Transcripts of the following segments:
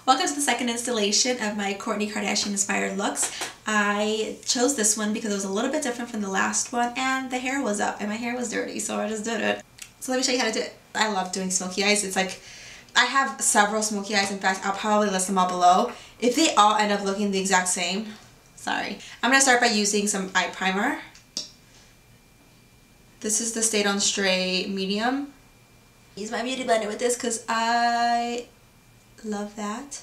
Welcome to the second installation of my Kourtney Kardashian inspired looks. I chose this one because it was a little bit different from the last one and the hair was up and my hair was dirty, so I just did it. So let me show you how to do it. I love doing smoky eyes. It's like, I have several smoky eyes. In fact, I'll probably list them all below. If they all end up looking the exact same, sorry. I'm going to start by using some eye primer. This is the Stay On Stray medium. Use my beauty blender with this because I love that.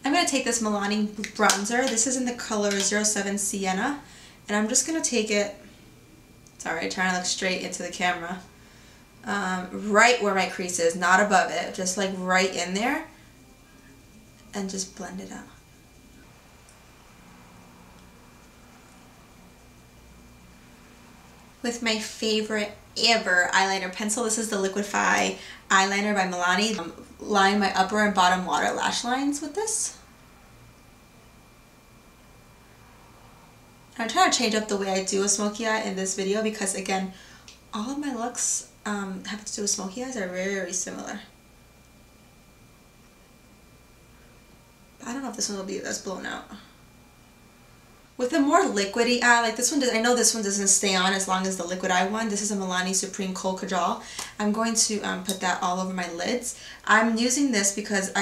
I'm going to take this Milani bronzer. This is in the color 07 Sienna. And I'm just going to take it, sorry, trying to look straight into the camera, right where my crease is, not above it, just like right in there, and just blend it out. With my favorite ever eyeliner pencil. This is the Liquify eyeliner by Milani. I'm lining my upper and bottom water lash lines with this. I'm trying to change up the way I do a smoky eye in this video because, again, all of my looks have to do with smoky eyes are very, very similar. I don't know if this one will be as blown out. With a more liquidy eye, like this one, I know this one doesn't stay on as long as the liquid eye one. This is a Milani Supreme Khol Kajal. I'm going to put that all over my lids. I'm using this because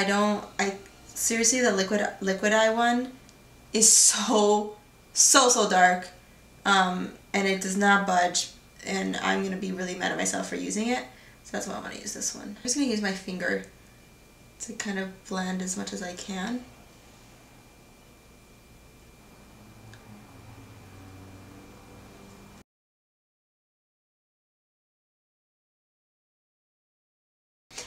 seriously, the liquid eye one is so dark, and it does not budge, and I'm going to be really mad at myself for using it. So that's why I'm going to use this one. I'm just going to use my finger to kind of blend as much as I can.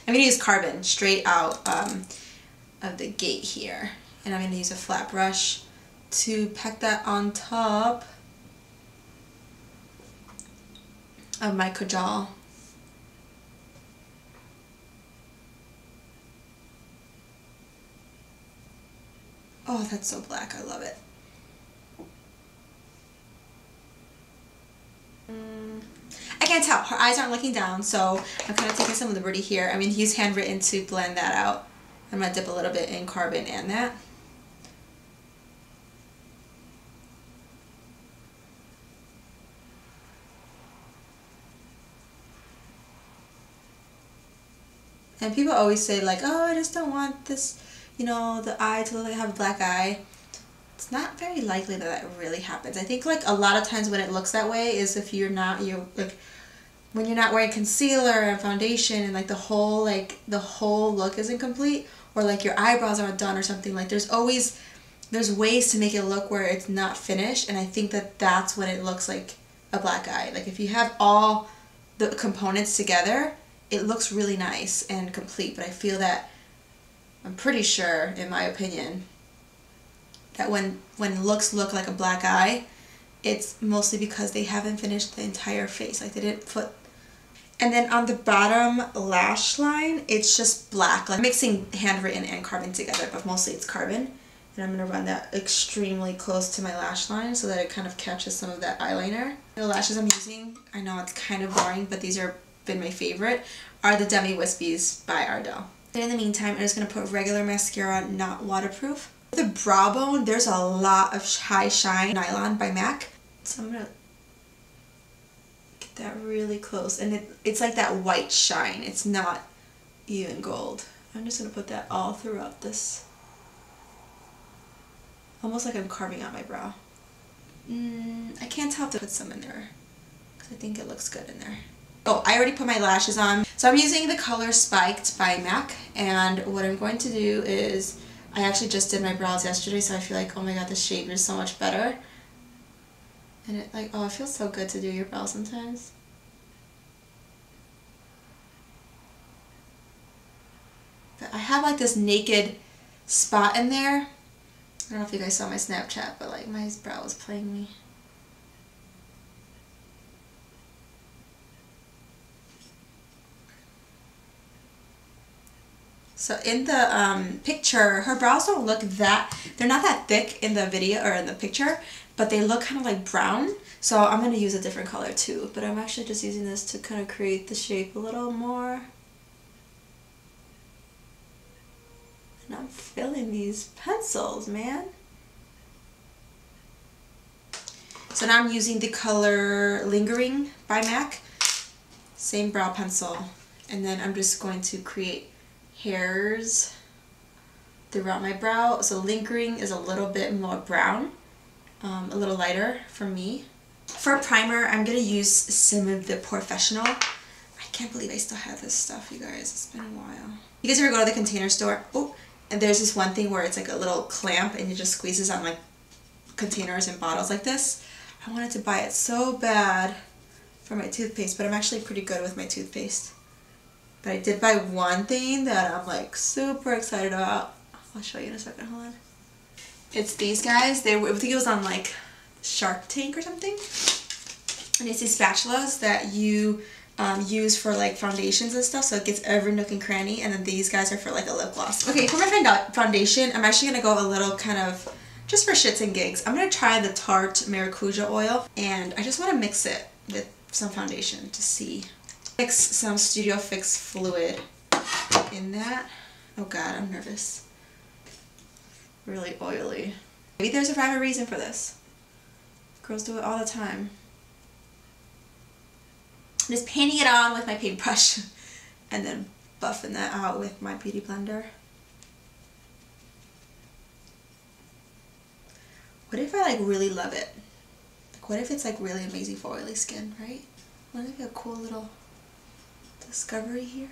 I'm going to use Carbon straight out of the gate here. And I'm going to use a flat brush to pack that on top of my Kajal. Oh, that's so black. I love it. I can't tell. Her eyes aren't looking down, so I'm kind of taking some liberty here. I'm going to use Handwritten to blend that out. I'm going to dip a little bit in Carbon and that. And people always say like, oh, I just don't want this, you know, the eye to look like I have a black eye. It's not very likely that that really happens. I think like a lot of times when it looks that way is if when you're not wearing concealer and foundation and like the whole look isn't complete, or like your eyebrows aren't done or something. Like there's ways to make it look where it's not finished, and I think that that's when it looks like a black eye. Like if you have all the components together, it looks really nice and complete. But I feel that, I'm pretty sure, in my opinion, that when looks look like a black eye, it's mostly because they haven't finished the entire face. Like they didn't put. And then on the bottom lash line, it's just black. Like I'm mixing Handwritten and Carbon together, but mostly it's Carbon. And I'm going to run that extremely close to my lash line so that it kind of catches some of that eyeliner. The lashes I'm using, I know it's kind of boring, but these have been my favorite, are the Demi Wispys by Ardell. And in the meantime, I'm just going to put regular mascara, not waterproof. The brow bone, there's a lot of high shine Nylon by MAC. So I'm going to get that really close. And it's like that white shine. It's not even gold. I'm just going to put that all throughout this. Almost like I'm carving out my brow. I can't tell if to put some in there because I think it looks good in there. Oh, I already put my lashes on. So I'm using the color Spiked by MAC. And what I'm going to do is, I actually just did my brows yesterday, so I feel like, oh my god, the shape is so much better. And it it feels so good to do your brows sometimes. But I have like this naked spot in there. I don't know if you guys saw my Snapchat, but like my brow was playing me. So in the picture, her brows don't look that, they're not that thick in the video or in the picture, but they look kind of like brown. So I'm going to use a different color too, but I'm actually just using this to kind of create the shape a little more. And I'm filling these pencils, man. So now I'm using the color Lingering by MAC. Same brow pencil. And then I'm just going to create hairs throughout my brow. So Lingering is a little bit more brown, a little lighter for me. For primer, I'm going to use some of the Porefessional. I can't believe I still have this stuff, you guys. It's been a while. You guys ever go to the container store? Oh, and there's this one thing where it's like a little clamp and it just squeezes on like containers and bottles like this. I wanted to buy it so bad for my toothpaste, but I'm actually pretty good with my toothpaste. But I did buy one thing that I'm like super excited about. I'll show you in a second, hold on. It's these guys. I think it was on like Shark Tank or something. And it's these spatulas that you use for like foundations and stuff, so it gets every nook and cranny. And then these guys are for like a lip gloss. Okay, for my foundation, I'm actually going to go a little kind of, just for shits and gigs, I'm going to try the Tarte Marikuja Oil. And I just want to mix it with some foundation to see. Mix some Studio Fix fluid in that. Oh god, I'm nervous. Really oily. Maybe there's a rhyme or reason for this. Girls do it all the time. I'm just painting it on with my paintbrush and then buffing that out with my beauty blender. What if I like really love it? Like what if it's like really amazing for oily skin, right? Wouldn't it be a cool little discovery here?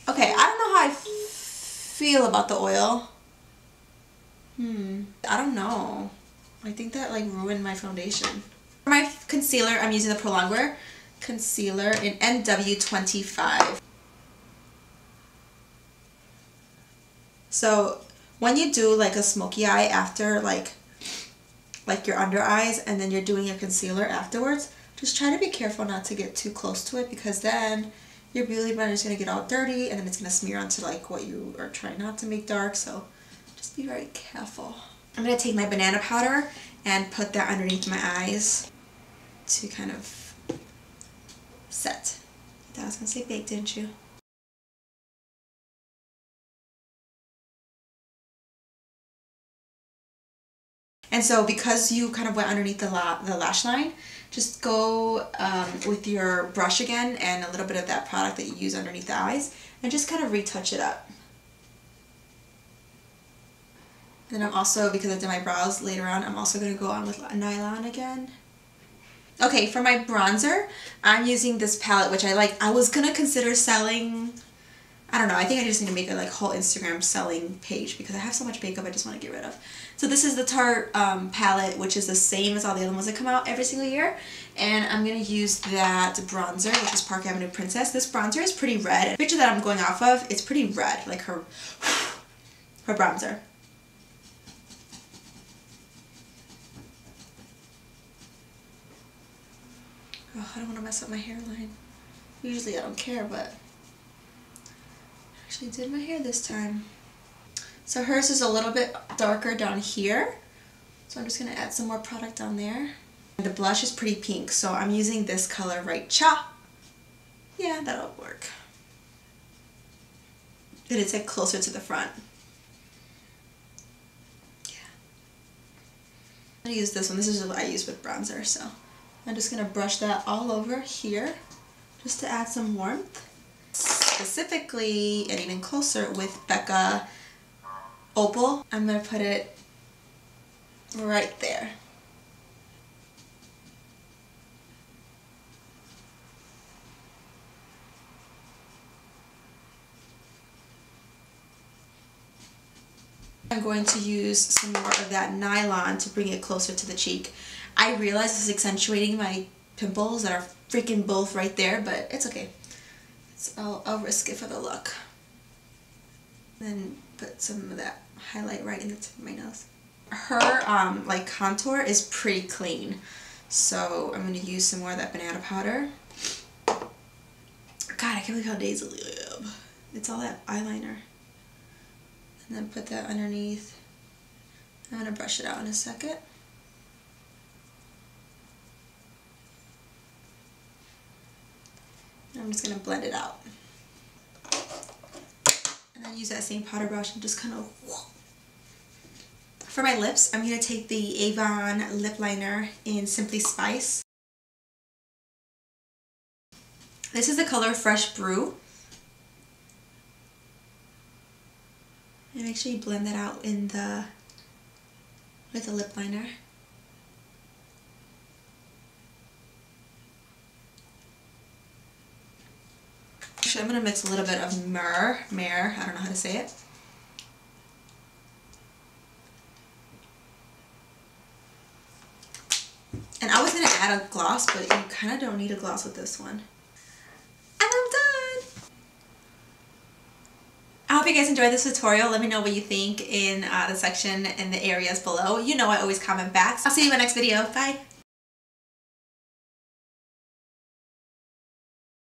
Okay, I don't know how I feel about the oil. I don't know. I think that like ruined my foundation. For my concealer, I'm using the Prolongwear concealer in NW25. So when you do like a smoky eye after like your under eyes and then you're doing your concealer afterwards, just try to be careful not to get too close to it, because then your beauty blender is going to get all dirty and then it's going to smear onto like what you are trying not to make dark. So just be very careful. I'm going to take my banana powder and put that underneath my eyes to kind of set. You thought I was going to say bake, didn't you? And so because you kind of went underneath the lash line, just go with your brush again and a little bit of that product that you use underneath the eyes and just kind of retouch it up. And then I'm also, because I did my brows later on, I'm also going to go on with Nylon again. Okay, for my bronzer, I'm using this palette, which I like. I was going to consider selling, I don't know, I think I just need to make a like whole Instagram selling page because I have so much makeup I just want to get rid of. So this is the Tarte palette, which is the same as all the other ones that come out every single year. And I'm going to use that bronzer, which is Park Avenue Princess. This bronzer is pretty red. The picture that I'm going off of, it's pretty red, like her bronzer. Oh, I don't want to mess up my hairline. Usually I don't care, but I actually did my hair this time. So hers is a little bit darker down here. So I'm just going to add some more product down there. And the blush is pretty pink, so I'm using this color right cha. Yeah, that'll work. And it's like closer to the front. Yeah. I'm going to use this one. This is what I use with bronzer, so I'm just going to brush that all over here just to add some warmth. Specifically, and even closer, with Becca Opal, I'm going to put it right there. I'm going to use some more of that Nylon to bring it closer to the cheek. I realize this is accentuating my pimples that are freaking both right there, but it's okay. I'll risk it for the look. Then put some of that highlight right in the tip of my nose. Her like contour is pretty clean, so I'm going to use some more of that banana powder. God, I can't believe how days live. It's all that eyeliner. And then put that underneath. I'm gonna brush it out in a second. And I'm just gonna blend it out. And then use that same powder brush and just kind of... For my lips, I'm gonna take the Avon lip liner in Simply Spice. This is the color Fresh Brew. And make sure you blend that out in with the lip liner. Actually, I'm gonna mix a little bit of myrrh, I don't know how to say it. And I was gonna add a gloss, but you kind of don't need a gloss with this one. And I'm done! I hope you guys enjoyed this tutorial. Let me know what you think in the section in the areas below. You know I always comment back. I'll see you in my next video. Bye!